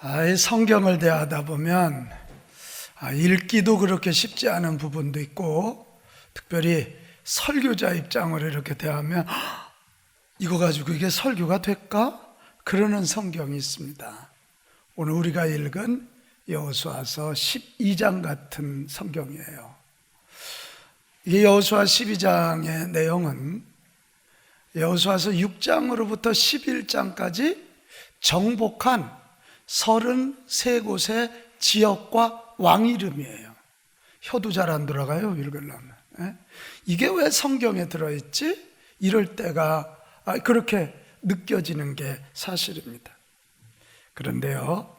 이 성경을 대하다 보면 읽기도 그렇게 쉽지 않은 부분도 있고, 특별히 설교자 입장으로 이렇게 대하면 이거 가지고 이게 설교가 될까? 그러는 성경이 있습니다. 오늘 우리가 읽은 여호수아서 12장 같은 성경이에요. 이 여호수아 12장의 내용은 여호수아서 6장으로부터 11장까지 정복한 33곳의 지역과 왕 이름이에요. 혀도 잘 안 돌아가요, 읽으려면. 이게 왜 성경에 들어있지? 이럴 때가 그렇게 느껴지는 게 사실입니다. 그런데요,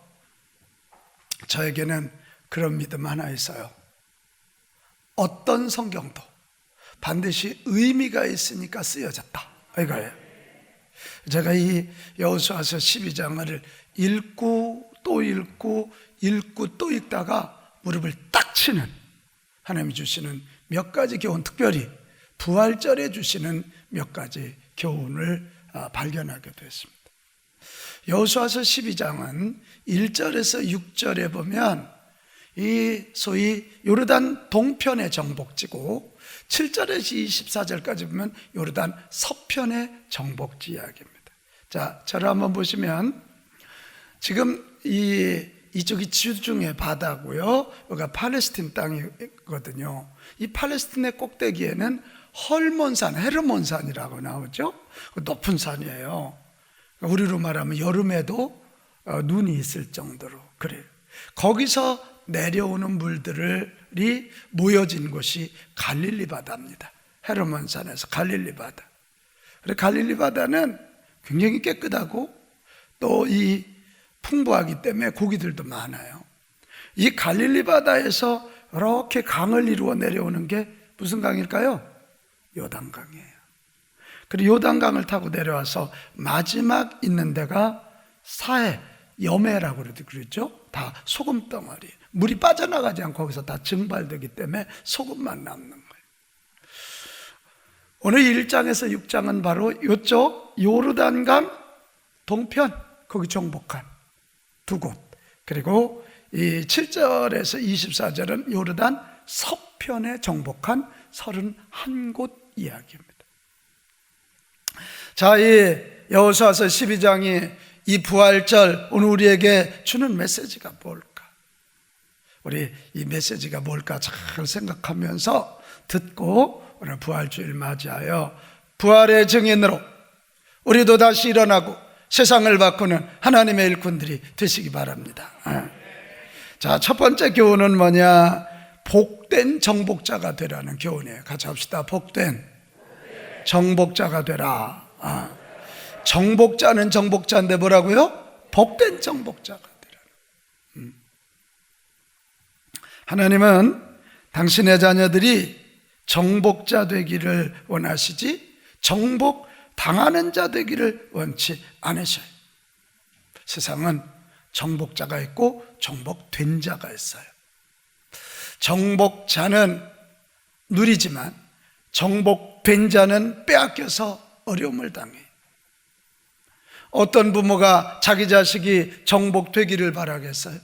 저에게는 그런 믿음 하나 있어요. 어떤 성경도 반드시 의미가 있으니까 쓰여졌다, 이거예요. 제가 이 여호수아서 12장을 읽고 또 읽고 또 읽다가 무릎을 딱 치는, 하나님이 주시는 몇 가지 교훈, 특별히 부활절에 주시는 몇 가지 교훈을 발견하게 됐습니다. 여호수아서 12장은 1절에서 6절에 보면 이 소위 요르단 동편의 정복지고, 7절에서 24절까지 보면 요르단 서편의 정복지 이야기입니다. 자, 저를 한번 보시면 지금 이쪽이 지중해 바다고요, 여기가 팔레스틴 땅이거든요. 이 팔레스틴의 꼭대기에는 헐몬산, 헤르몬산이라고 나오죠. 높은 산이에요. 우리로 말하면 여름에도 눈이 있을 정도로 그래요. 거기서 내려오는 물들이 모여진 곳이 갈릴리 바다입니다. 헤르몬산에서 갈릴리 바다. 갈릴리 바다는 굉장히 깨끗하고 또 이 풍부하기 때문에 고기들도 많아요. 이 갈릴리 바다에서 이렇게 강을 이루어 내려오는 게 무슨 강일까요? 요단강이에요. 그리고 요단강을 타고 내려와서 마지막 있는 데가 사해, 여매라고 그러죠. 다 소금 덩어리. 물이 빠져나가지 않고 거기서 다 증발되기 때문에 소금만 남는 거예요. 오늘 1장에서 6장은 바로 이쪽 요르단강 동편, 거기 정복한 두 곳, 그리고 이 7절에서 24절은 요르단 서편에 정복한 31곳 이야기입니다. 자, 이 여호수아서 12장이 이 부활절 오늘 우리에게 주는 메시지가 뭘까? 우리 이 메시지가 뭘까 잘 생각하면서 듣고 오늘 부활주일 맞이하여 부활의 증인으로 우리도 다시 일어나고 세상을 바꾸는 하나님의 일꾼들이 되시기 바랍니다. 자, 첫 번째 교훈은 뭐냐? 복된 정복자가 되라는 교훈이에요. 같이 합시다. 복된 정복자가 되라. 정복자는 정복자인데 뭐라고요? 복된 정복자가 되라. 하나님은 당신의 자녀들이 정복자 되기를 원하시지 정복 당하는 자 되기를 원치 않으셔요. 세상은 정복자가 있고 정복된 자가 있어요. 정복자는 누리지만 정복된 자는 빼앗겨서 어려움을 당해요. 어떤 부모가 자기 자식이 정복되기를 바라겠어요?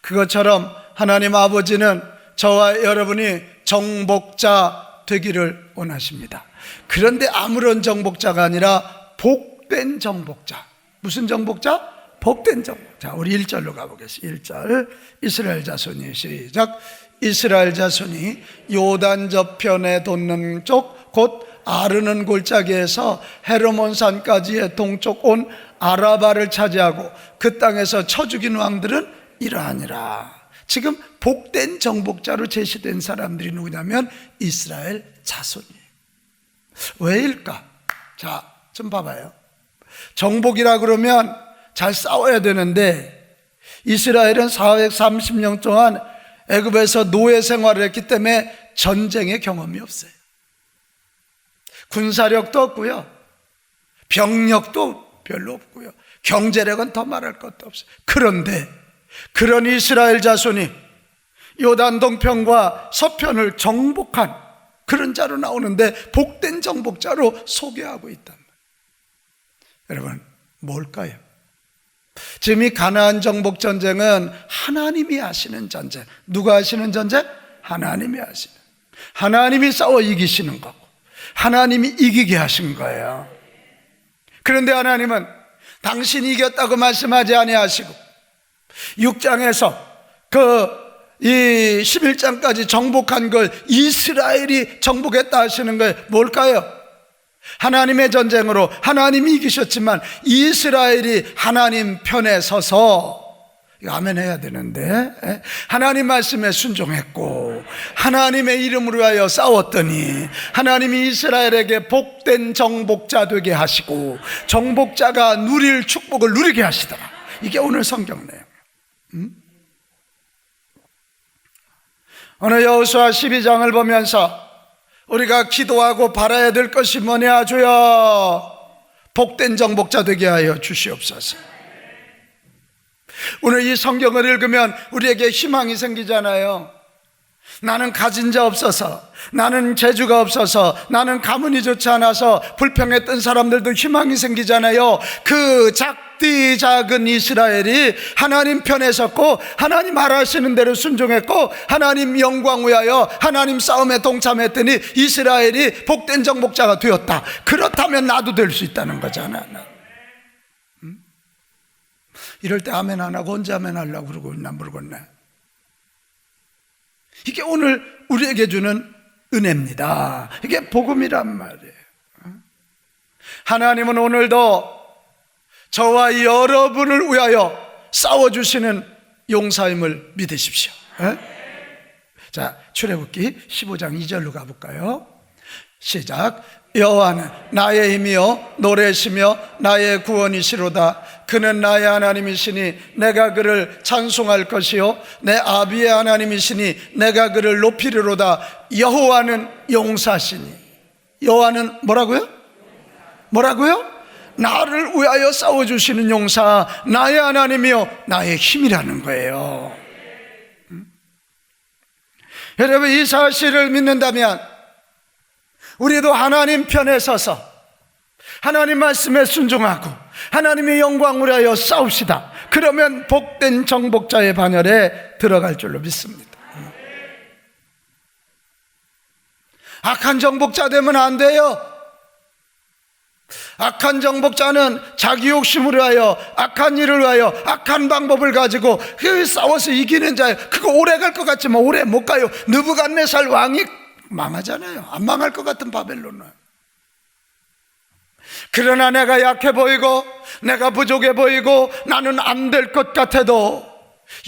그것처럼 하나님 아버지는 저와 여러분이 정복자 되기를 원하십니다. 그런데 아무런 정복자가 아니라 복된 정복자. 무슨 정복자? 복된 정복자. 우리 1절로 가보겠습니다. 1절 이스라엘 자손이 시작. 이스라엘 자손이 요단 저편에 돋는 쪽 곧 아르논 골짜기에서 헤르몬산까지의 동쪽 온 아라바를 차지하고 그 땅에서 쳐 죽인 왕들은 이러하니라. 지금 복된 정복자로 제시된 사람들이 누구냐면 이스라엘 자손이에요. 왜일까? 자, 좀 봐봐요. 정복이라 그러면 잘 싸워야 되는데 이스라엘은 430년 동안 애굽에서 노예 생활을 했기 때문에 전쟁의 경험이 없어요. 군사력도 없고요, 병력도 별로 없고요, 경제력은 더 말할 것도 없어요. 그런데 그런 이스라엘 자손이 요단 동편과 서편을 정복한 그런 자로 나오는데 복된 정복자로 소개하고 있단 말이에요. 여러분, 뭘까요? 지금 이 가나안 정복 전쟁은 하나님이 하시는 전쟁. 누가 하시는 전쟁? 하나님이 하시는. 하나님이 싸워 이기시는 거고 하나님이 이기게 하신 거예요. 그런데 하나님은 당신이 이겼다고 말씀하지 아니하시고 6장에서 이 11장까지 정복한 걸 이스라엘이 정복했다 하시는 거예요. 뭘까요? 하나님의 전쟁으로 하나님이 이기셨지만 이스라엘이 하나님 편에 서서, 이거 아멘 해야 되는데, 하나님 말씀에 순종했고 하나님의 이름으로 하여 싸웠더니 하나님이 이스라엘에게 복된 정복자 되게 하시고 정복자가 누릴 축복을 누리게 하시더라. 이게 오늘 성경 내용. 오늘 여호수아 12장을 보면서 우리가 기도하고 바라야 될 것이 뭐냐? 주여 복된 정복자 되게 하여 주시옵소서. 오늘 이 성경을 읽으면 우리에게 희망이 생기잖아요. 나는 가진 자 없어서, 나는 재주가 없어서, 나는 가문이 좋지 않아서 불평했던 사람들도 희망이 생기잖아요. 그 작디 작은 이스라엘이 하나님 편에 섰고 하나님 하라시는 대로 순종했고 하나님 영광 위하여 하나님 싸움에 동참했더니 이스라엘이 복된 정복자가 되었다. 그렇다면 나도 될 수 있다는 거잖아. 이럴 때 아멘 안 하고 언제 아멘 하려고 그러고 있나 모르겠네. 이게 오늘 우리에게 주는 은혜입니다. 이게 복음이란 말이에요. 하나님은 오늘도 저와 여러분을 위하여 싸워주시는 용사임을 믿으십시오. 자, 출애굽기 15장 2절로 가볼까요? 시작. 여호와는 나의 힘이요 노래시며 나의 구원이시로다. 그는 나의 하나님이시니 내가 그를 찬송할 것이요 내 아비의 하나님이시니 내가 그를 높이리로다. 여호와는 용사시니. 여호와는 뭐라고요? 뭐라고요? 나를 위하여 싸워주시는 용사, 나의 하나님이요 나의 힘이라는 거예요. 여러분, 이 사실을 믿는다면 우리도 하나님 편에 서서 하나님 말씀에 순종하고 하나님의 영광을 위하여 싸웁시다. 그러면 복된 정복자의 반열에 들어갈 줄로 믿습니다. 악한 정복자 되면 안 돼요. 악한 정복자는 자기 욕심을 위하여 악한 일을 위하여 악한 방법을 가지고 싸워서 이기는 자예요. 그거 오래 갈 것 같지만 오래 못 가요. 느부갓네살 왕이 망하잖아요. 안 망할 것 같은 바벨론은. 그러나 내가 약해 보이고 내가 부족해 보이고 나는 안 될 것 같아도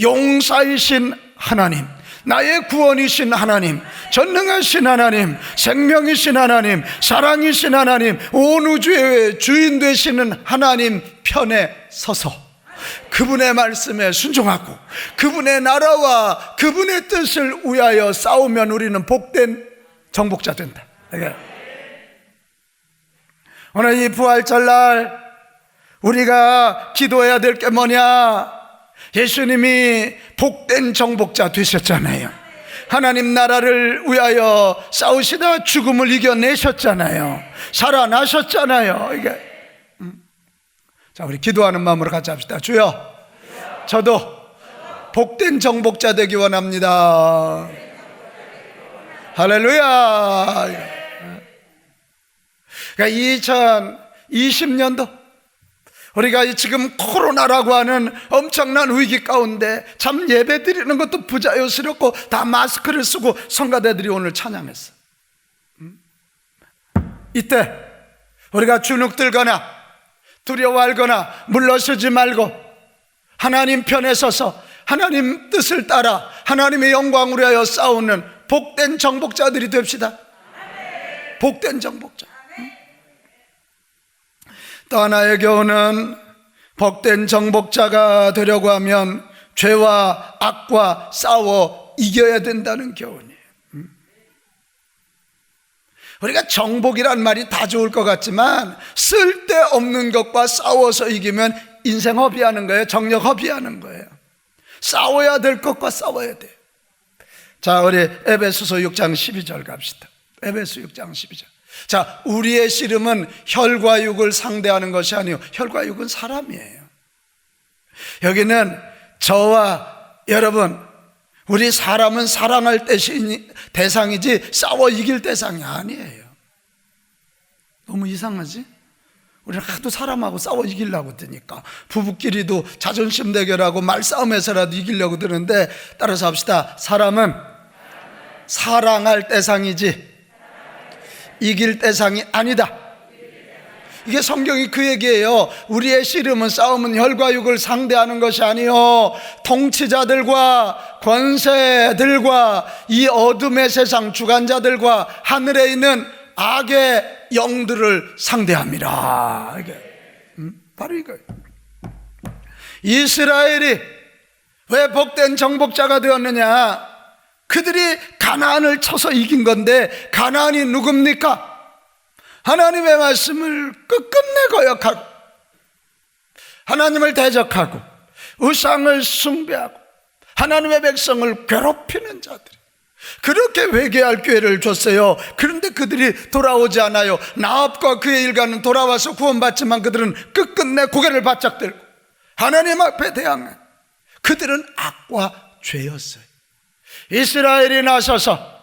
용사이신 하나님, 나의 구원이신 하나님, 전능하신 하나님, 생명이신 하나님, 사랑이신 하나님, 온 우주의 주인 되시는 하나님 편에 서서 그분의 말씀에 순종하고 그분의 나라와 그분의 뜻을 위하여 싸우면 우리는 복된 정복자 된다. 오늘 이 부활절날 우리가 기도해야 될 게 뭐냐? 예수님이 복된 정복자 되셨잖아요. 하나님 나라를 위하여 싸우시다 죽음을 이겨내셨잖아요. 살아나셨잖아요. 이게. 자, 우리 기도하는 마음으로 같이 합시다. 주여, 저도 복된 정복자 되기 원합니다. 할렐루야. 그러니까 2020년도 우리가 지금 코로나라고 하는 엄청난 위기 가운데 참 예배 드리는 것도 부자연스럽고 다 마스크를 쓰고 성가대들이 오늘 찬양했어. 이때 우리가 주눅들거나 두려워하거나 물러서지 말고 하나님 편에 서서 하나님 뜻을 따라 하나님의 영광을 위하여 싸우는 복된 정복자들이 됩시다. 복된 정복자. 또 하나의 교훈은 복된 정복자가 되려고 하면 죄와 악과 싸워 이겨야 된다는 교훈이에요. 우리가 정복이란 말이 다 좋을 것 같지만 쓸데없는 것과 싸워서 이기면 인생 허비하는 거예요. 정력 허비하는 거예요. 싸워야 될 것과 싸워야 돼요. 자, 우리 에베소서 6장 12절 갑시다. 에베소 6장 12절. 자, 우리의 씨름은 혈과 육을 상대하는 것이 아니요 혈과 육은 사람이에요. 여기는 저와 여러분, 우리 사람은 사랑할 대상이지 싸워 이길 대상이 아니에요. 너무 이상하지? 우리는 하도 사람하고 싸워 이기려고 드니까 부부끼리도 자존심 대결하고 말싸움에서라도 이기려고 드는데, 따라서 합시다. 사람은 사랑할 대상이지 이길 대상이 아니다. 이게 성경이 그 얘기예요. 우리의 씨름은, 싸움은 혈과 육을 상대하는 것이 아니요 통치자들과 권세들과 이 어둠의 세상 주관자들과 하늘에 있는 악의 영들을 상대합니다. 이게 바로 이거예요. 이스라엘이 왜 복된 정복자가 되었느냐? 그들이 가나안을 쳐서 이긴 건데, 가나안이 누굽니까? 하나님의 말씀을 끝끝내 거역하고 하나님을 대적하고 우상을 숭배하고 하나님의 백성을 괴롭히는 자들이 그렇게 회개할 기회를 줬어요. 그런데 그들이 돌아오지 않아요. 나압과 그의 일가는 돌아와서 구원받지만 그들은 끝끝내 고개를 바짝 들고 하나님 앞에 대항해. 그들은 악과 죄였어요. 이스라엘이 나서서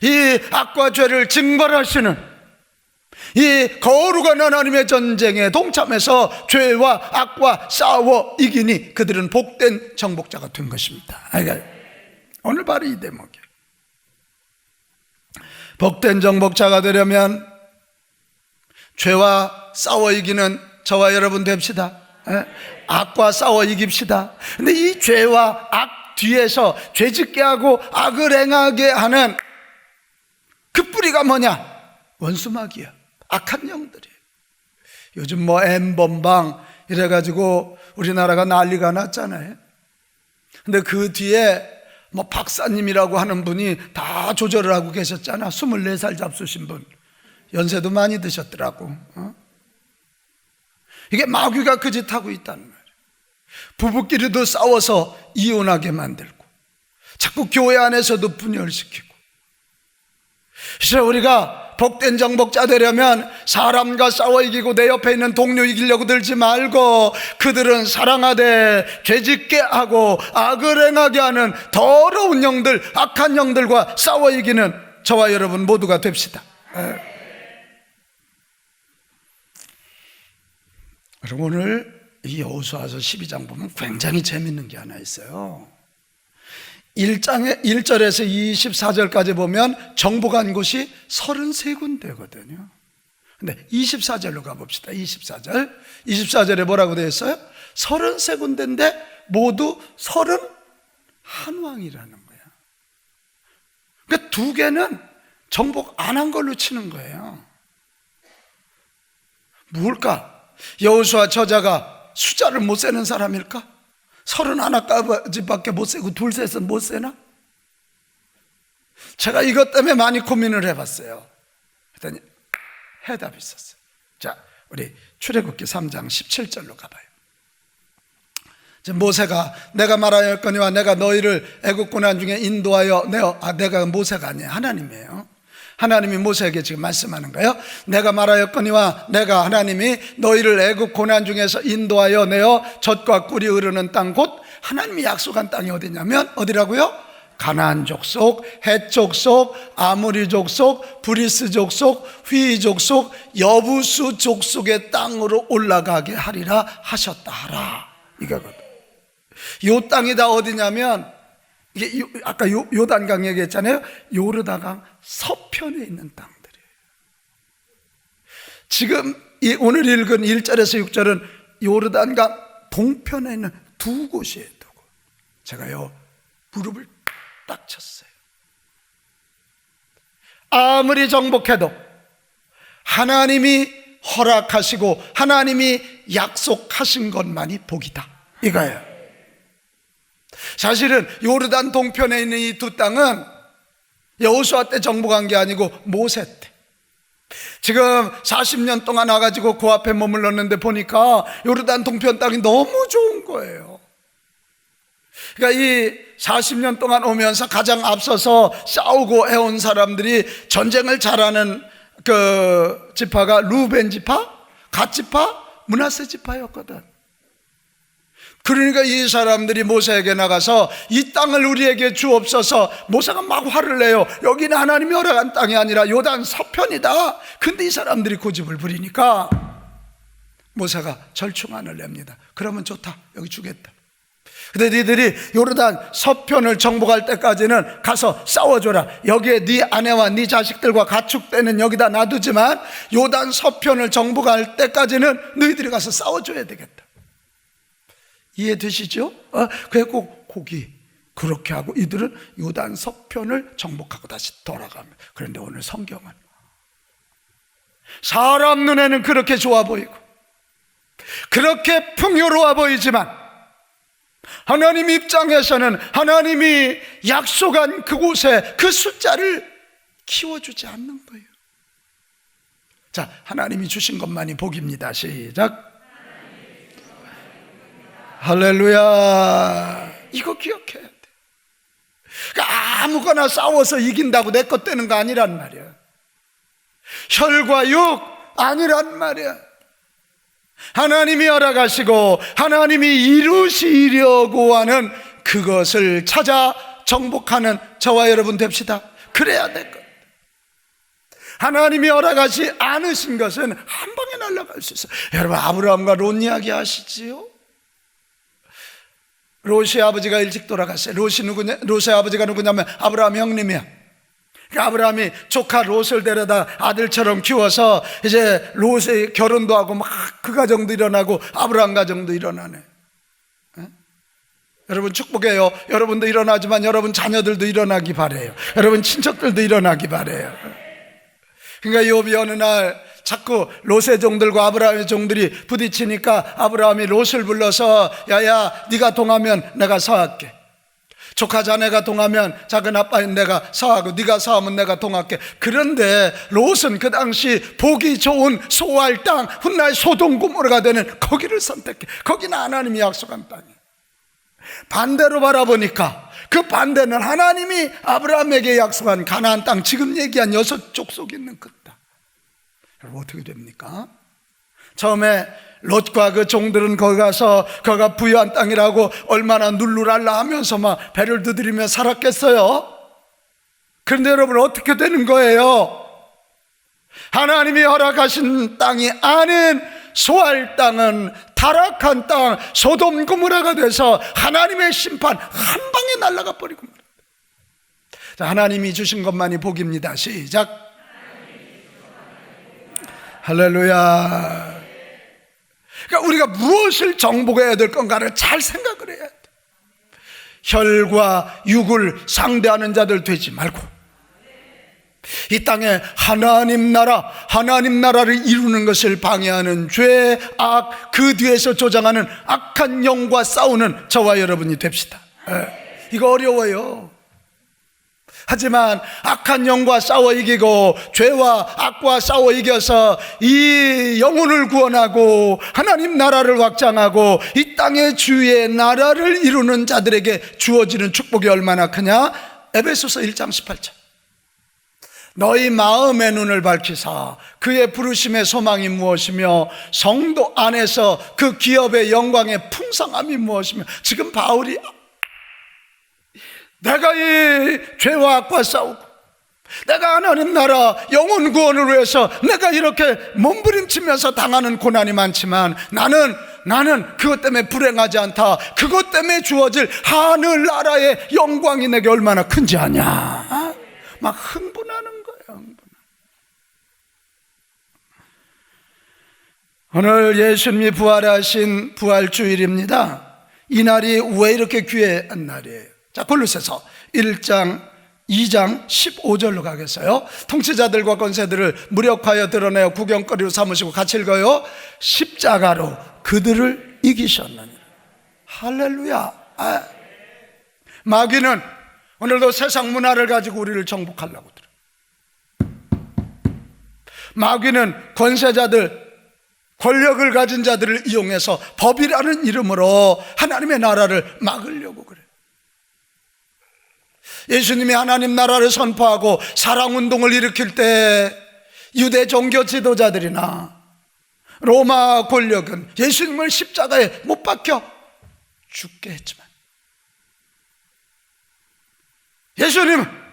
이 악과 죄를 징벌하시는 이 거룩한 하나님의 전쟁에 동참해서 죄와 악과 싸워 이기니 그들은 복된 정복자가 된 것입니다. 오늘 바로 이 대목이에요. 복된 정복자가 되려면 죄와 싸워 이기는 저와 여러분 됩시다. 악과 싸워 이깁시다. 근데 이 죄와 악 뒤에서 죄짓게 하고 악을 행하게 하는 그 뿌리가 뭐냐? 원수마귀야. 악한 영들이에요. 요즘 뭐 N번방 이래가지고 우리나라가 난리가 났잖아요. 근데 그 뒤에 뭐 박사님이라고 하는 분이 다 조절을 하고 계셨잖아. 24살 잡수신 분, 연세도 많이 드셨더라고. 이게 마귀가 그 짓 하고 있다는 말이에요. 부부끼리도 싸워서 이혼하게 만들고 자꾸 교회 안에서도 분열시키고. 그래서 우리가 복된 정복자 되려면 사람과 싸워 이기고 내 옆에 있는 동료 이기려고 들지 말고 그들은 사랑하되 죄짓게 하고 악을 행하게 하는 더러운 영들, 악한 영들과 싸워 이기는 저와 여러분 모두가 됩시다. 그리고 오늘 이 여호수아서 12장 보면 굉장히 재밌는 게 하나 있어요. 1절에서 24절까지 보면 정복한 곳이 33군데거든요. 근데 24절로 가봅시다. 24절에 뭐라고 되어 있어요? 33군데인데 모두 31왕이라는 거야. 그러니까 두 개는 정복 안 한 걸로 치는 거예요. 뭘까? 여호수아 저자가 숫자를 못 세는 사람일까? 31까지밖에 못 세고 둘 셋은 못 세나? 제가 이것 때문에 많이 고민을 해봤어요. 그랬더니 해답이 있었어요. 자, 우리 출애굽기 3장 17절로 가봐요. 모세가 내가 말하였거니와 내가 너희를 애굽 고난 중에 인도하여 내가 모세가 아니에요. 하나님이에요. 하나님이 모세에게 지금 말씀하는 거예요. 내가 말하였거니와 내가 하나님이 너희를 애굽 고난 중에서 인도하여 내어 젖과 꿀이 흐르는 땅 곧 하나님이 약속한 땅이 어디냐면 어디라고요? 가나안 족속, 헷 족속, 아모리 족속, 브리스 족속, 휘 족속, 여부수 족속의 땅으로 올라가게 하리라 하셨다 하라. 이거거든. 이 땅이 다 어디냐면 이게 아까 요단강 얘기했잖아요. 요르단강 서편에 있는 땅들이에요. 지금 오늘 읽은 1절에서 6절은 요르단강 동편에 있는 두 곳이에요. 두 곳. 제가요 무릎을 딱 쳤어요. 아무리 정복해도 하나님이 허락하시고 하나님이 약속하신 것만이 복이다 이거예요. 사실은 요르단 동편에 있는 이 두 땅은 여호수아 때 정복한 게 아니고 모세 때, 지금 40년 동안 와가지고 그 앞에 머물렀는데 보니까 요르단 동편 땅이 너무 좋은 거예요. 그러니까 이 40년 동안 오면서 가장 앞서서 싸우고 해온 사람들이 전쟁을 잘하는 그 지파가 루벤 지파, 갓 지파, 므낫세 지파였거든. 그러니까 이 사람들이 모세에게 나가서 이 땅을 우리에게 주옵소서. 모세가 막 화를 내요. 여기는 하나님이 허락한 땅이 아니라 요단 서편이다. 근데 이 사람들이 고집을 부리니까 모세가 절충안을 냅니다. 그러면 좋다, 여기 주겠다. 근데 니들이 요르단 서편을 정복할 때까지는 가서 싸워줘라. 여기에 네 아내와 네 자식들과 가축대는 여기다 놔두지만 요단 서편을 정복할 때까지는 너희들이 가서 싸워줘야 되겠다. 이해되시죠? 그래고 고기 그렇게 하고 이들은 요단 서편을 정복하고 다시 돌아갑니다. 그런데 오늘 성경은 사람 눈에는 그렇게 좋아 보이고 그렇게 풍요로워 보이지만 하나님 입장에서는 하나님이 약속한 그곳에 그 숫자를 키워주지 않는 거예요. 자, 하나님이 주신 것만이 복입니다. 시작. 할렐루야. 이거 기억해야 돼. 그러니까 아무거나 싸워서 이긴다고 내 것 되는 거 아니란 말이야. 혈과 육 아니란 말이야. 하나님이 허락하시고 하나님이 이루시려고 하는 그것을 찾아 정복하는 저와 여러분 됩시다. 그래야 될 것. 하나님이 허락하지 않으신 것은 한 방에 날아갈 수 있어요. 여러분, 아브라함과 롯 이야기 아시지요? 롯의 아버지가 일찍 돌아갔어요. 롯의 아버지가 누구냐면 아브라함 형님이야. 아브라함이 조카 롯을 데려다 아들처럼 키워서 이제 롯의 결혼도 하고 막 그 가정도 일어나고 아브라함 가정도 일어나네. 여러분 축복해요. 여러분도 일어나지만 여러분 자녀들도 일어나기 바래요. 여러분 친척들도 일어나기 바래요. 그러니까 욥이 어느 날 자꾸 롯의 종들과 아브라함의 종들이 부딪히니까 아브라함이 롯을 불러서 야야 네가 동하면 내가 서할게. 조카 자네가 동하면 작은 아빠인 내가 서하고 네가 서하면 내가 동할게. 그런데 롯은 그 당시 보기 좋은 소알 땅, 훗날 소돔 고모라가 되는 거기를 선택해. 거기는 하나님이 약속한 땅이에요. 반대로 바라보니까 그 반대는 하나님이 아브라함에게 약속한 가나안 땅, 지금 얘기한 6족속 있는 그 땅. 여러분 어떻게 됩니까? 처음에 롯과 그 종들은 거기 가서 거기가 부유한 땅이라고 얼마나 룰루랄라 하면서 막 배를 두드리며 살았겠어요? 그런데 여러분 어떻게 되는 거예요? 하나님이 허락하신 땅이 아닌 소알 땅은 타락한 땅, 소돔 고모라가 돼서 하나님의 심판 한 방에 날아가 버리고 말입니다. 자, 하나님이 주신 것만이 복입니다. 시작. 할렐루야. 그러니까 우리가 무엇을 정복해야 될 건가를 잘 생각을 해야 돼. 혈과 육을 상대하는 자들 되지 말고 이 땅에 하나님 나라를 이루는 것을 방해하는 죄, 악, 그 뒤에서 조장하는 악한 영과 싸우는 저와 여러분이 됩시다. 이거 어려워요. 하지만 악한 영과 싸워 이기고 죄와 악과 싸워 이겨서 이 영혼을 구원하고 하나님 나라를 확장하고 이 땅의 주의 나라를 이루는 자들에게 주어지는 축복이 얼마나 크냐? 에베소서 1장 18절. 너희 마음의 눈을 밝히사 그의 부르심의 소망이 무엇이며 성도 안에서 그 기업의 영광의 풍성함이 무엇이며. 지금 바울이 내가 이 죄와 악과 싸우고 내가 하나님 나라 영혼 구원을 위해서 내가 이렇게 몸부림치면서 당하는 고난이 많지만 나는 그것 때문에 불행하지 않다. 그것 때문에 주어질 하늘나라의 영광이 내게 얼마나 큰지 아냐. 막 흥분하는 거예요. 오늘 예수님이 부활하신 부활주일입니다. 이 날이 왜 이렇게 귀한 날이에요? 자, 골로새서 1장 2장 15절로 가겠어요. 통치자들과 권세들을 무력하여 드러내어 구경거리로 삼으시고 같이 읽어요. 십자가로 그들을 이기셨느니라. 할렐루야. 마귀는 오늘도 세상 문화를 가지고 우리를 정복하려고 들어. 마귀는 권세자들, 권력을 가진 자들을 이용해서 법이라는 이름으로 하나님의 나라를 막으려고 그래. 예수님이 하나님 나라를 선포하고 사랑운동을 일으킬 때 유대 종교 지도자들이나 로마 권력은 예수님을 십자가에 못 박혀. 죽게 했지만 예수님은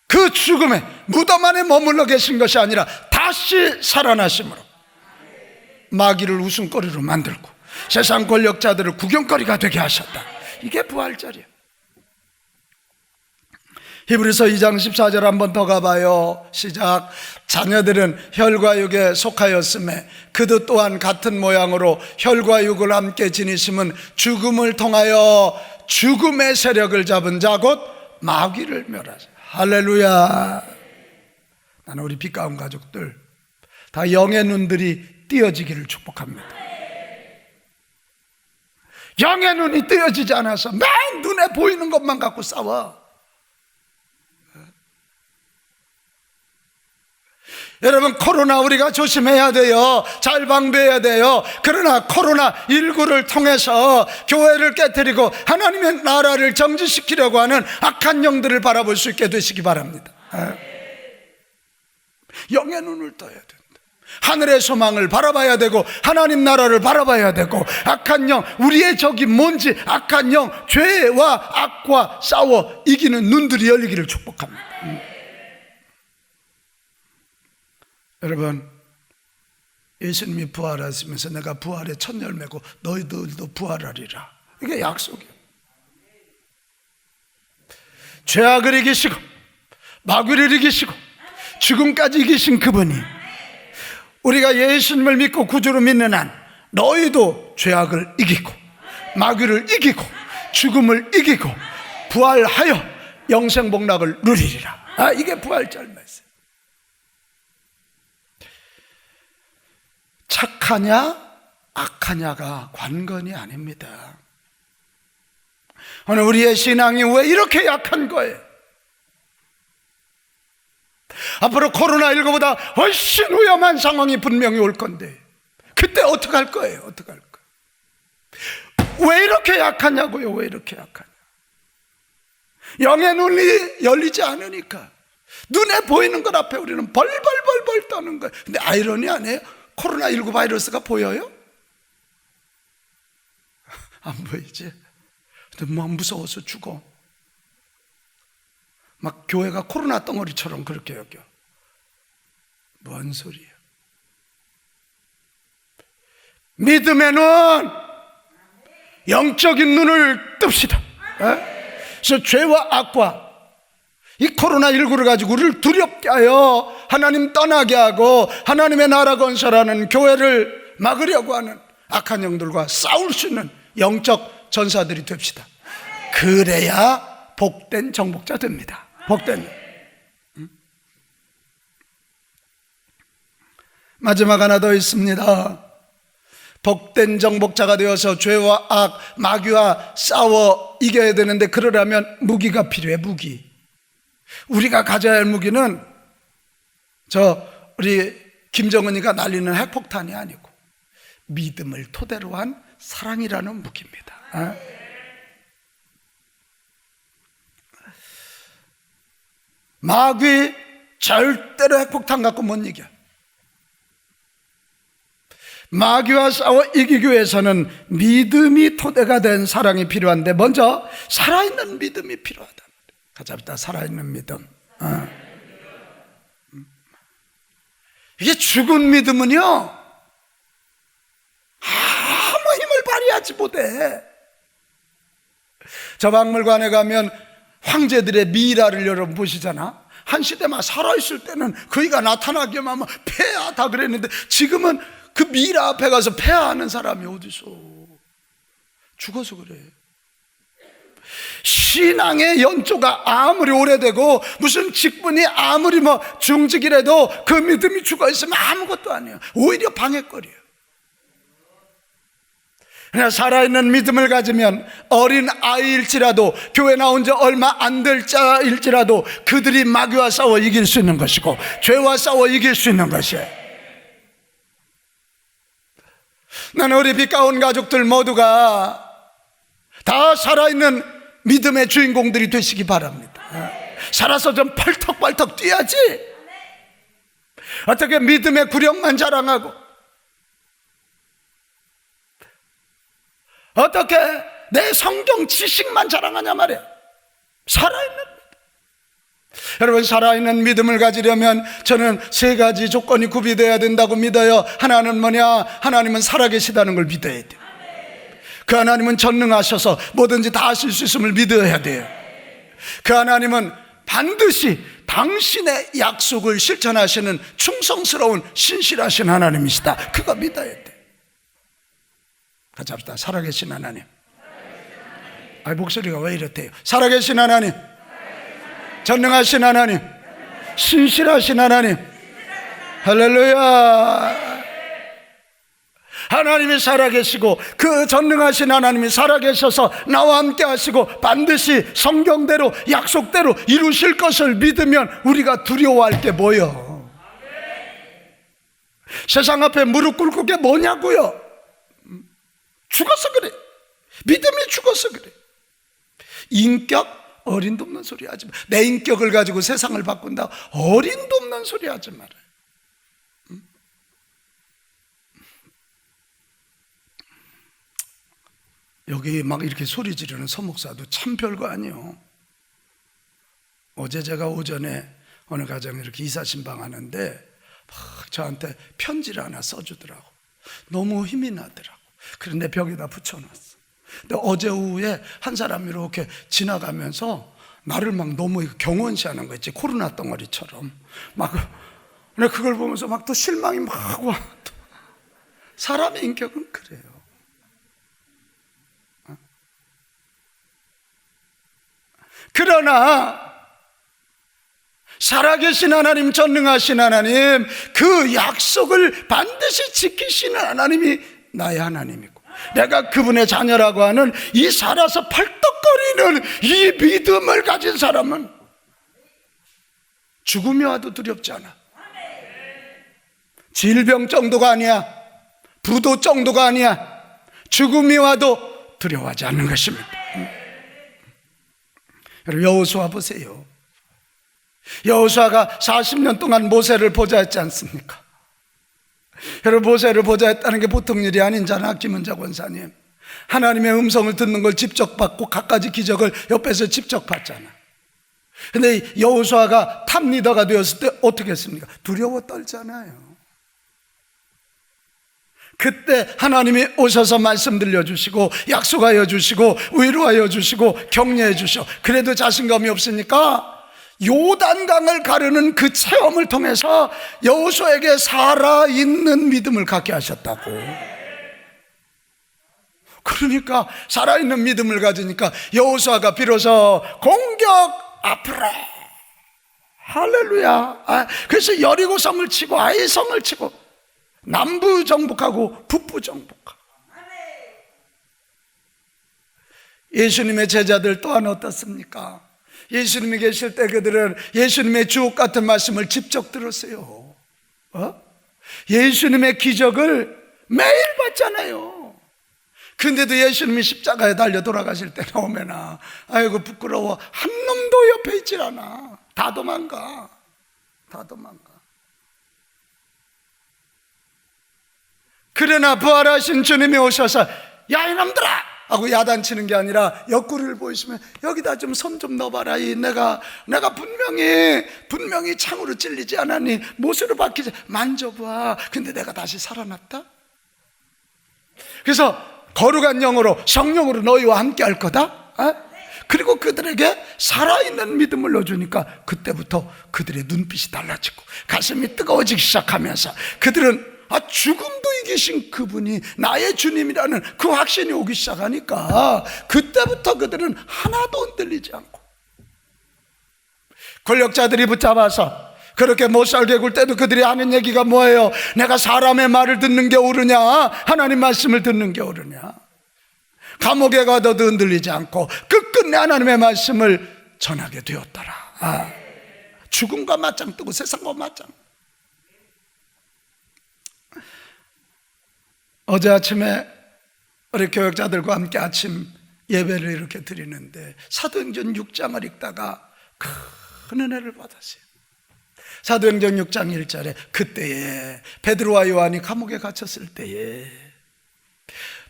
그 죽음에 무덤 안에 머물러 계신 것이 아니라 다시 살아나심으로 마귀를 웃음거리로 만들고 세상 권력자들을 구경거리가 되게 하셨다. 이게 부활절이에요. 히브리서 2장 14절 한번 더 가봐요. 시작. 자녀들은 혈과 육에 속하였음에 그도 또한 같은 모양으로 혈과 육을 함께 지니심은 죽음을 통하여 죽음의 세력을 잡은 자 곧 마귀를 멸하자. 할렐루야. 나는 우리 빛가운 가족들 다 영의 눈들이 띄어지기를 축복합니다. 영의 눈이 띄어지지 않아서 맨 눈에 보이는 것만 갖고 싸워. 여러분, 코로나 우리가 조심해야 돼요. 잘 방배해야 돼요. 그러나 코로나19를 통해서 교회를 깨뜨리고 하나님의 나라를 정지시키려고 하는 악한 영들을 바라볼 수 있게 되시기 바랍니다. 영의 눈을 떠야 된다. 하늘의 소망을 바라봐야 되고 하나님 나라를 바라봐야 되고, 악한 영, 우리의 적이 뭔지, 악한 영, 죄와 악과 싸워 이기는 눈들이 열리기를 축복합니다. 여러분, 예수님이 부활하시면서 내가 부활의 첫 열매고 너희들도 부활하리라, 이게 약속이에요. 죄악을 이기시고 마귀를 이기시고 죽음까지 이기신 그분이 우리가 예수님을 믿고 구주로 믿는 한 너희도 죄악을 이기고 마귀를 이기고 죽음을 이기고 부활하여 영생복락을 누리리라. 이게 부활절 말씀. 착하냐 악하냐가 관건이 아닙니다. 오늘 우리의 신앙이 왜 이렇게 약한 거예요? 앞으로 코로나19보다 훨씬 위험한 상황이 분명히 올 건데 그때 어떻게 할 거예요? 어떻게 할 거예요? 왜 이렇게 약하냐고요? 왜 이렇게 약하냐? 영의 눈이 열리지 않으니까 눈에 보이는 것 앞에 우리는 벌벌벌벌 떠는 거예요. 근데 아이러니 아니에요? 코로나19 바이러스가 보여요? 안 보이지? 근데 뭐 무서워서 죽어. 막 교회가 코로나 덩어리처럼 그렇게 여겨. 뭔 소리야? 믿음의 눈, 영적인 눈을 뜹시다. 그래서 죄와 악과 이 코로나19를 가지고 우리를 두렵게 하여 하나님 떠나게 하고 하나님의 나라 건설하는 교회를 막으려고 하는 악한 영들과 싸울 수 있는 영적 전사들이 됩시다. 그래야 복된 정복자 됩니다. 복된. 마지막 하나 더 있습니다. 복된 정복자가 되어서 죄와 악, 마귀와 싸워 이겨야 되는데 그러려면 무기가 필요해. 무기. 우리가 가져야 할 무기는 우리 김정은이가 날리는 핵폭탄이 아니고 믿음을 토대로 한 사랑이라는 무기입니다. 마귀 절대로 핵폭탄 갖고 못 이겨. 마귀와 싸워 이기기 위해서는 믿음이 토대가 된 사랑이 필요한데 먼저 살아있는 믿음이 필요하다. 가자, 살아있는 믿음. 이게 죽은 믿음은요 아무 힘을 발휘하지 못해. 저 박물관에 가면 황제들의 미라를 여러분 보시잖아. 한 시대만 살아있을 때는 그이가 나타나기만 하면 폐하다 그랬는데 지금은 그 미라 앞에 가서 폐하하는 사람이 어디서. 죽어서 그래. 신앙의 연조가 아무리 오래되고 무슨 직분이 아무리 중직이라도 그 믿음이 죽어있으면 아무것도 아니에요. 오히려 방해거리예요. 그냥 살아있는 믿음을 가지면 어린 아이일지라도 교회 나온 지 얼마 안 될 자일지라도 그들이 마귀와 싸워 이길 수 있는 것이고 죄와 싸워 이길 수 있는 것이에요. 나는 우리 빛가운 가족들 모두가 다 살아있는 믿음의 주인공들이 되시기 바랍니다. 살아서 좀 펄떡펄떡 뛰어야지. 어떻게 믿음의 구력만 자랑하고 어떻게 내 성경 지식만 자랑하냐 말이야. 살아있는 믿음. 여러분, 살아있는 믿음을 가지려면 저는 세 가지 조건이 구비되어야 된다고 믿어요. 하나는 뭐냐? 하나님은 살아계시다는 걸 믿어야 돼요. 그 하나님은 전능하셔서 뭐든지 다 하실 수 있음을 믿어야 돼요. 그 하나님은 반드시 당신의 약속을 실천하시는 충성스러운 신실하신 하나님이시다. 그거 믿어야 돼. 같이 합시다. 살아계신 하나님. 아, 목소리가 왜 이렇대요? 살아계신 하나님, 전능하신 하나님, 신실하신 하나님. 할렐루야. 하나님이 살아계시고 그 전능하신 하나님이 살아계셔서 나와 함께 하시고 반드시 성경대로 약속대로 이루실 것을 믿으면 우리가 두려워할 게 뭐요? 세상 앞에 무릎 꿇고 게 뭐냐고요? 죽어서 그래. 믿음이 죽어서 그래. 인격 어린도 없는 소리 하지 마. 내 인격을 가지고 세상을 바꾼다. 어린도 없는 소리 하지 마라. 여기 막 이렇게 소리 지르는 서목사도 참 별거 아니에요. 어제 제가 오전에 어느 가정에 이렇게 이사신방 하는데 막 저한테 편지를 하나 써주더라고. 너무 힘이 나더라고. 그런데 벽에다 붙여놨어. 근데 어제 오후에 한 사람이 이렇게 지나가면서 나를 막 너무 경원시하는 거 있지, 코로나 덩어리처럼 막. 근데 그걸 보면서 막 또 실망이 막 와. 사람의 인격은 그래요. 그러나 살아계신 하나님, 전능하신 하나님, 그 약속을 반드시 지키시는 하나님이 나의 하나님이고, 내가 그분의 자녀라고 하는 이 살아서 펄떡거리는 이 믿음을 가진 사람은 죽음이 와도 두렵지 않아. 질병 정도가 아니야, 부도 정도가 아니야. 죽음이 와도 두려워하지 않는 것입니다. 여호수아 보세요. 여호수아가 40년 동안 모세를 보좌 했지 않습니까? 여러분, 모세를 보좌 했다는 게 보통 일이 아닌잖아. 김은자 권사님, 하나님의 음성을 듣는 걸 직접 받고 갖가지 기적을 옆에서 직접 봤잖아. 근데 여호수아가 탑 리더가 되었을 때 어떻게 했습니까? 두려워 떨잖아요. 그때 하나님이 오셔서 말씀 들려주시고 약속하여 주시고 위로하여 주시고 격려해 주셔. 그래도 자신감이 없으니까 요단강을 가르는 그 체험을 통해서 여호수아에게 살아있는 믿음을 갖게 하셨다고. 그러니까 살아있는 믿음을 가지니까 여호수아가 비로소 공격 앞으로, 할렐루야. 그래서 여리고성을 치고 아이성을 치고 남부 정복하고 북부 정복하고. 예수님의 제자들 또한 어떻습니까? 예수님이 계실 때 그들은 예수님의 주옥 같은 말씀을 직접 들었어요. 예수님의 기적을 매일 봤잖아요. 근데도 예수님이 십자가에 달려 돌아가실 때 나오면 아이고 부끄러워, 한 놈도 옆에 있질 않아. 다 도망가. 다 도망가. 그러나 부활하신 주님이 오셔서 야 이놈들아 하고 야단치는 게 아니라 옆구리를 보이시면 여기다 좀 손 좀 넣어봐라. 내가 분명히 창으로 찔리지 않았니? 못으로 박히지, 만져봐. 근데 내가 다시 살아났다. 그래서 거룩한 영으로, 성령으로 너희와 함께 할 거다. 그리고 그들에게 살아있는 믿음을 넣어주니까 그때부터 그들의 눈빛이 달라지고 가슴이 뜨거워지기 시작하면서 그들은 죽음도 이기신 그분이 나의 주님이라는 그 확신이 오기 시작하니까 그때부터 그들은 하나도 흔들리지 않고, 권력자들이 붙잡아서 그렇게 못 살게 굴 때도 그들이 하는 얘기가 뭐예요? 내가 사람의 말을 듣는 게 옳으냐, 하나님 말씀을 듣는 게 옳으냐. 감옥에 가도 흔들리지 않고 끝끝내 하나님의 말씀을 전하게 되었더라. 죽음과 맞짱 뜨고 세상과 맞짱. 어제 아침에 우리 교역자들과 함께 아침 예배를 이렇게 드리는데 사도행전 6장을 읽다가 큰 은혜를 받았어요. 사도행전 6장 1절에 그때에 베드로와 요한이 감옥에 갇혔을 때에,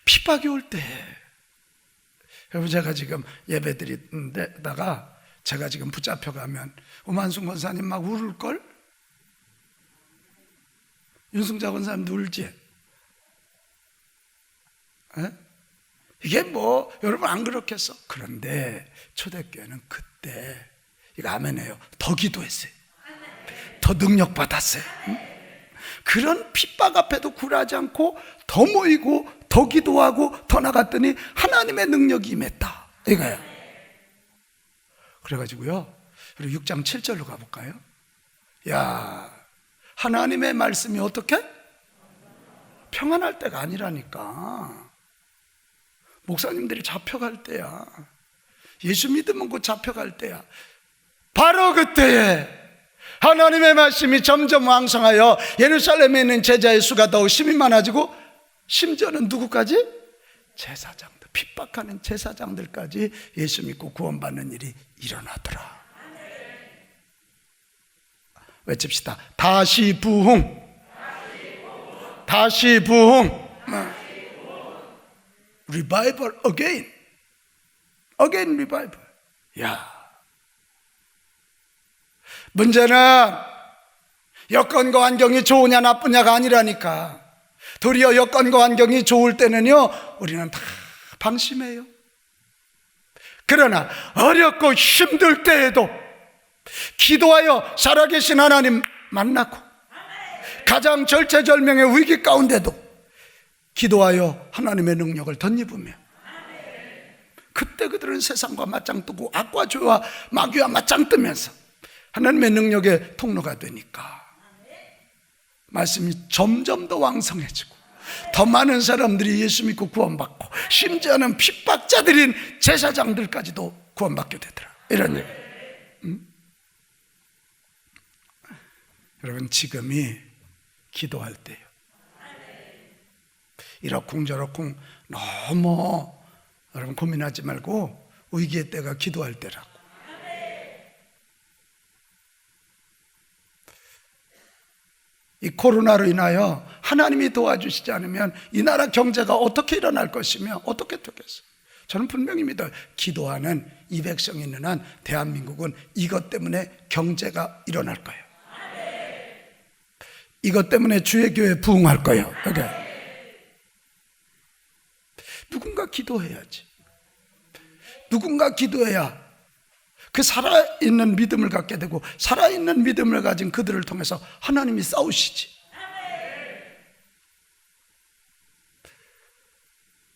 핍박이 올 때 여러분, 제가 지금 예배 드리는데다가 제가 지금 붙잡혀 가면 오만순 권사님 막 울을걸? 윤승자 권사님도 울지? 에? 이게 뭐 여러분 안 그렇겠어? 그런데 초대교회는 그때 이거 아멘해요. 더 기도했어요. 더 능력 받았어요. 그런 핍박 앞에도 굴하지 않고 더 모이고 더 기도하고 더 나갔더니 하나님의 능력이 임했다 이거예요. 그래가지고요, 그리고 6장 7절로 가볼까요? 야, 하나님의 말씀이 어떻게? 평안할 때가 아니라니까. 목사님들이 잡혀갈 때야. 예수 믿으면 곧 잡혀갈 때야. 바로 그때에 하나님의 말씀이 점점 왕성하여 예루살렘에 있는 제자의 수가 더욱 심히 많아지고, 심지어는 누구까지? 제사장들, 핍박하는 제사장들까지 예수 믿고 구원받는 일이 일어나더라. 외칩시다. 다시 부흥. 다시 부흥. Revival again. Again revival. 야, 문제는 여건과 환경이 좋으냐 나쁘냐가 아니라니까. 도리어 여건과 환경이 좋을 때는요, 우리는 다 방심해요. 그러나 어렵고 힘들 때에도 기도하여 살아계신 하나님 만나고, 가장 절체절명의 위기 가운데도 기도하여 하나님의 능력을 덧입으며, 그때 그들은 세상과 맞짱 뜨고 악과 죄와 마귀와 맞짱 뜨면서 하나님의 능력의 통로가 되니까 말씀이 점점 더 왕성해지고, 더 많은 사람들이 예수 믿고 구원받고, 심지어는 핍박자들인 제사장들까지도 구원받게 되더라. 이런 얘기. 여러분, 지금이 기도할 때예요. 이러쿵저러쿵 너무 여러분 고민하지 말고 위기의 때가 기도할 때라고. 이 코로나로 인하여 하나님이 도와주시지 않으면 이 나라 경제가 어떻게 일어날 것이며 어떻게 되겠어요? 저는 분명히 믿어요. 기도하는 이 백성이 있는 한 대한민국은 이것 때문에 경제가 일어날 거예요. 이것 때문에 주의 교회 부흥할 거예요. 그러니까 누군가 기도해야지. 누군가 기도해야 그 살아있는 믿음을 갖게 되고, 살아있는 믿음을 가진 그들을 통해서 하나님이 싸우시지.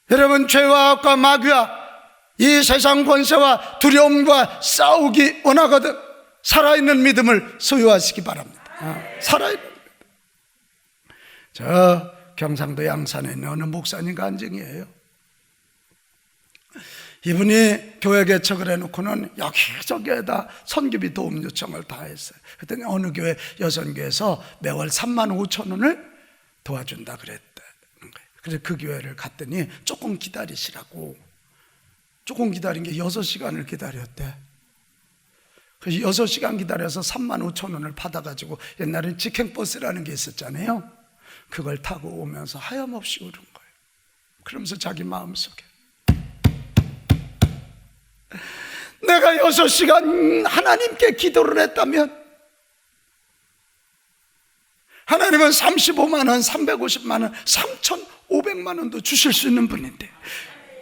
여러분, 죄와 악과 마귀와 이 세상 권세와 두려움과 싸우기 원하거든 살아있는 믿음을 소유하시기 바랍니다. 살아있는 믿음. 저 경상도 양산에 있는 어느 목사님 간증이에요. 이분이 교회 개척을 해놓고는 여기저기에다 선교비 도움 요청을 다 했어요. 그랬더니 어느 교회, 여선교회에서 매월 3만 5천 원을 도와준다 그랬다는 거예요. 그래서 그 교회를 갔더니 조금 기다리시라고, 조금 기다린 게 6시간을 기다렸대. 그래서 6시간 기다려서 3만 5천 원을 받아가지고, 옛날엔 직행버스라는 게 있었잖아요. 그걸 타고 오면서 하염없이 울은 거예요. 그러면서 자기 마음속에, 내가 6시간 하나님께 기도를 했다면 하나님은 35만 원, 350만 원, 3,500만 원도 주실 수 있는 분인데,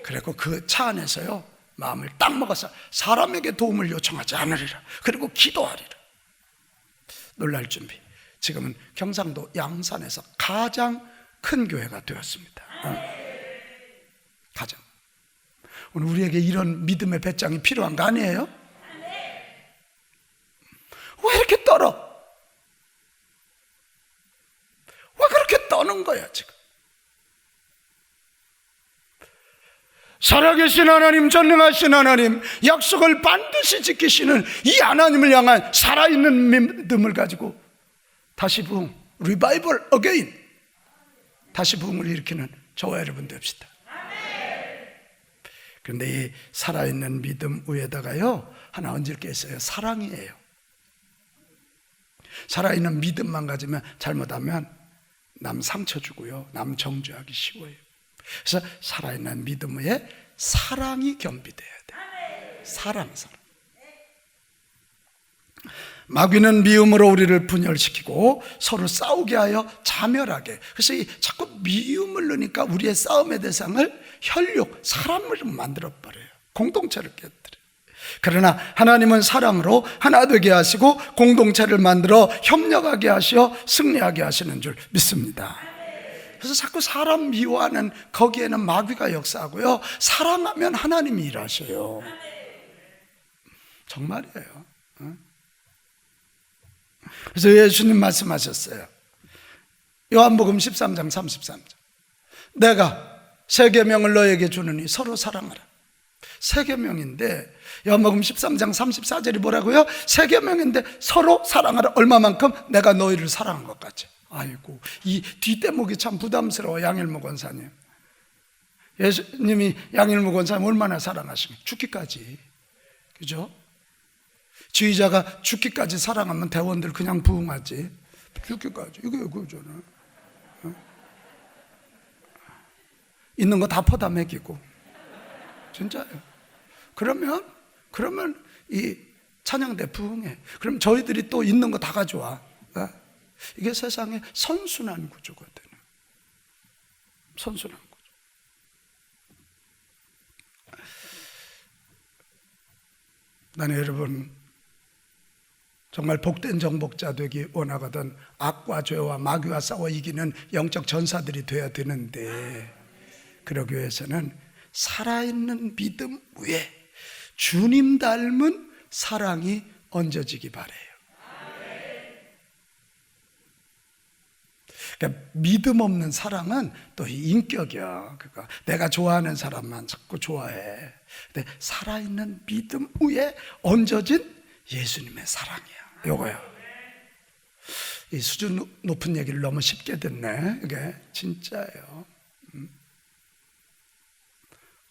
그리고 그 차 안에서요 마음을 딱 먹어서 사람에게 도움을 요청하지 않으리라, 그리고 기도하리라. 놀랄 준비. 지금은 경상도 양산에서 가장 큰 교회가 되었습니다. 가장. 오늘 우리에게 이런 믿음의 배짱이 필요한 거 아니에요? 왜 이렇게 떨어? 왜 그렇게 떠는 거야 지금? 살아계신 하나님, 전능하신 하나님, 약속을 반드시 지키시는 이 하나님을 향한 살아있는 믿음을 가지고 다시 부흥, 리바이벌 어게인, 다시 부흥을 일으키는 저와 여러분 됩시다. 그런데 이 살아있는 믿음 위에다가요 하나 얹을 게 있어요. 사랑이에요. 살아있는 믿음만 가지면 잘못하면 남 상처 주고요, 남 정죄하기 쉬워요. 그래서 살아있는 믿음 위에 사랑이 겸비돼야 돼. 사랑. 마귀는 미움으로 우리를 분열시키고 서로 싸우게 하여 자멸하게. 그래서 자꾸 미움을 넣으니까 우리의 싸움의 대상을 혈육, 사람을 만들어버려요. 공동체를 깨뜨려요. 그러나 하나님은 사랑으로 하나 되게 하시고 공동체를 만들어 협력하게 하시어 승리하게 하시는 줄 믿습니다. 그래서 자꾸 사람 미워하는 거기에는 마귀가 역사하고요, 사랑하면 하나님이 일하셔요. 정말이에요. 그래서 예수님 말씀하셨어요. 요한복음 13장 33절. 내가 새 계명을 너에게 주느니 서로 사랑하라. 새 계명인데 요한복음 13장 34절이 뭐라고요? 새 계명인데 서로 사랑하라. 얼마만큼? 내가 너희를 사랑한 것 같이. 아이고, 이 뒷대목이 참 부담스러워. 양일모 권사님, 예수님이 양일모 권사님 얼마나 사랑하시면 죽기까지, 그죠? 지휘자가 죽기까지 사랑하면 대원들 그냥 부응하지. 죽기까지, 이게 그거잖아. 있는 거 다 퍼다 먹이고. 진짜예요. 그러면 이 찬양대 부응해. 그럼 저희들이 또 있는 거 다 가져와. 이게 세상의 선순환 구조거든요. 선순환 구조. 나는 여러분 정말 복된 정복자 되기 원하거든 악과 죄와 마귀와 싸워 이기는 영적 전사들이 되어야 되는데, 그러기 위해서는 살아있는 믿음 위에 주님 닮은 사랑이 얹어지기 바래요. 그러니까 믿음 없는 사랑은 또 인격이야. 그러니까 내가 좋아하는 사람만 자꾸 좋아해. 근데 살아있는 믿음 위에 얹어진 예수님의 사랑이야. 요거야. 이 수준 높은 얘기를 너무 쉽게 듣네. 이게 진짜예요.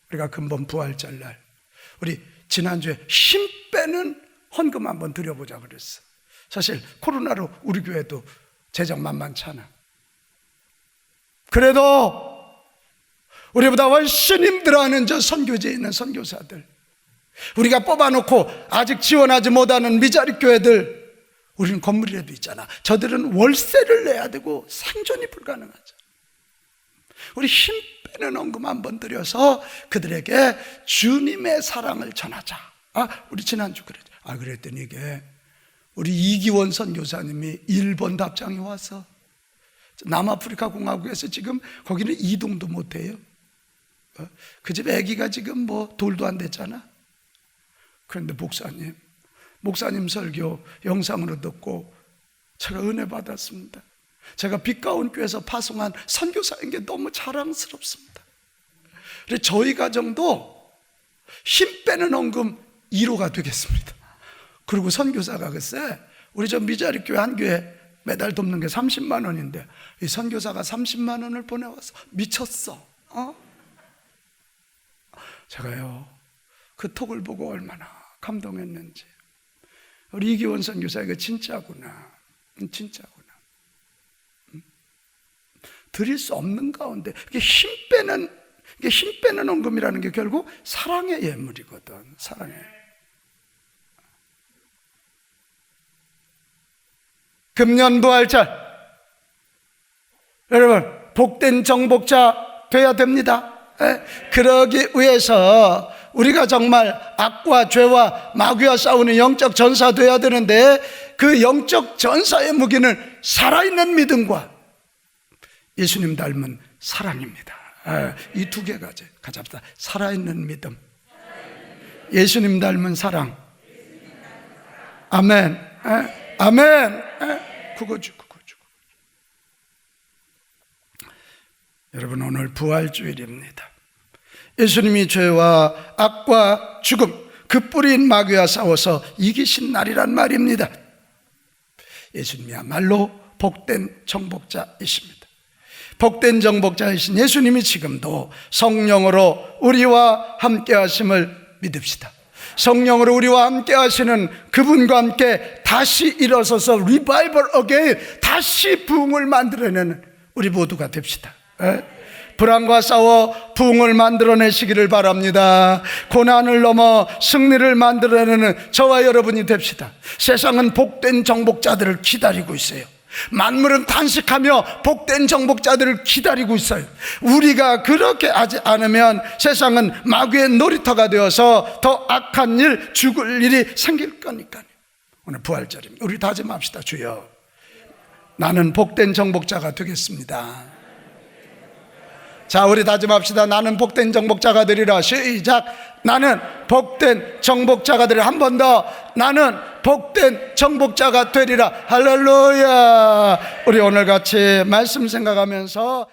우리가 근본 부활절 날 우리 지난주에 힘 빼는 헌금 한번 드려보자 그랬어. 사실 코로나로 우리 교회도 재정 만만찮아. 그래도 우리보다 훨씬 힘들어하는 저 선교지에 있는 선교사들, 우리가 뽑아놓고 아직 지원하지 못하는 미자립 교회들, 우리는 건물이라도 있잖아. 저들은 월세를 내야 되고 생존이 불가능하죠. 우리 힘 빼는 헌금 한번 드려서 그들에게 주님의 사랑을 전하자. 우리 지난주 그랬죠. 그랬더니 이게 우리 이기원 선교사님이 일본 답장이 와서 남아프리카 공화국에서 지금 거기는 이동도 못해요. 그 집 아기가 지금 뭐 돌도 안 됐잖아. 그런데 목사님 설교 영상으로 듣고 제가 은혜 받았습니다. 제가 빛 가운 교회에서 파송한 선교사인 게 너무 자랑스럽습니다. 그래서 저희 가정도 힘 빼는 헌금 1호가 되겠습니다. 그리고 선교사가 글쎄 우리 저 미자립 교회 한 교회 매달 돕는 게 30만 원인데 이 선교사가 30만 원을 보내와서 미쳤어. 제가요 그 톡을 보고 얼마나 감동했는지. 우리 이기원 선교사 이거 진짜구나. 드릴 수 없는 가운데 이게 힘 빼는 헌금이라는 게 결국 사랑의 예물이거든. 사랑의. 금년 부활절 여러분 복된 정복자 돼야 됩니다. 그러기 위해서 우리가 정말 악과 죄와 마귀와 싸우는 영적 전사 돼야 되는데, 그 영적 전사의 무기는 살아있는 믿음과 예수님 닮은 사랑입니다. 이 두 개 가져갑시다. 살아있는 믿음, 예수님 닮은 사랑. 아멘. 아멘. 그거죠. 여러분 오늘 부활주일입니다. 예수님이 죄와 악과 죽음, 그 뿌리인 마귀와 싸워서 이기신 날이란 말입니다. 예수님이야말로 복된 정복자이십니다. 복된 정복자이신 예수님이 지금도 성령으로 우리와 함께 하심을 믿읍시다. 성령으로 우리와 함께 하시는 그분과 함께 다시 일어서서 리바이벌 어게인, 다시 부흥을 만들어내는 우리 모두가 됩시다. 불안과 싸워 부흥을 만들어내시기를 바랍니다. 고난을 넘어 승리를 만들어내는 저와 여러분이 됩시다. 세상은 복된 정복자들을 기다리고 있어요. 만물은 탄식하며 복된 정복자들을 기다리고 있어요. 우리가 그렇게 하지 않으면 세상은 마귀의 놀이터가 되어서 더 악한 일, 죽을 일이 생길 거니까요. 오늘 부활절입니다. 우리 다짐합시다. 주여, 나는 복된 정복자가 되겠습니다. 자, 우리 다짐합시다. 나는 복된 정복자가 되리라. 시작. 나는 복된 정복자가 되리라. 한 번 더. 나는 복된 정복자가 되리라. 할렐루야. 우리 오늘 같이 말씀 생각하면서